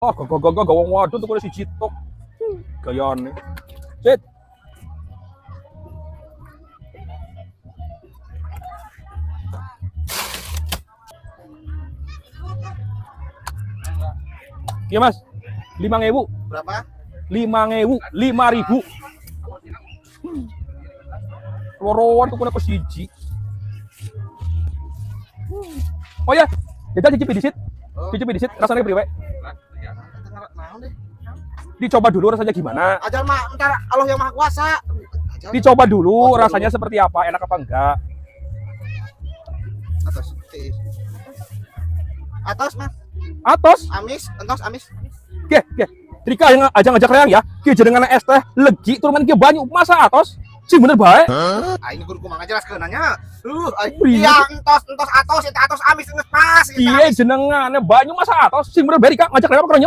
Oh, gak wong wadon tuh siji tok. Gayane. Sit. Iya, Mas. 5.000. Berapa? 5.000, 5.000. Loroan tuh kena siji. Oh ya, jajal cicipi disit. Cicipi disit, rasanya priwe. Dicoba dulu rasanya gimana? Ajal mah ntar Allah yang Maha Kuasa. Dicoba dulu rasanya seperti apa, enak apa enggak. Atas. Atas, Mas. Atos. Amis, entos amis. Ge. Trika yang aja ngajak reang ya. Ki jenengan es teh legi turunan ki banyu masa atos. Sing bener bae. Ah ini guru kumaha jelaskeun nanya. Iya. Iya entos atos, eta atos amis geus pas. Iya jenengan banyu masa atos. Sing bener bae Rika ngajak reang karo nyong.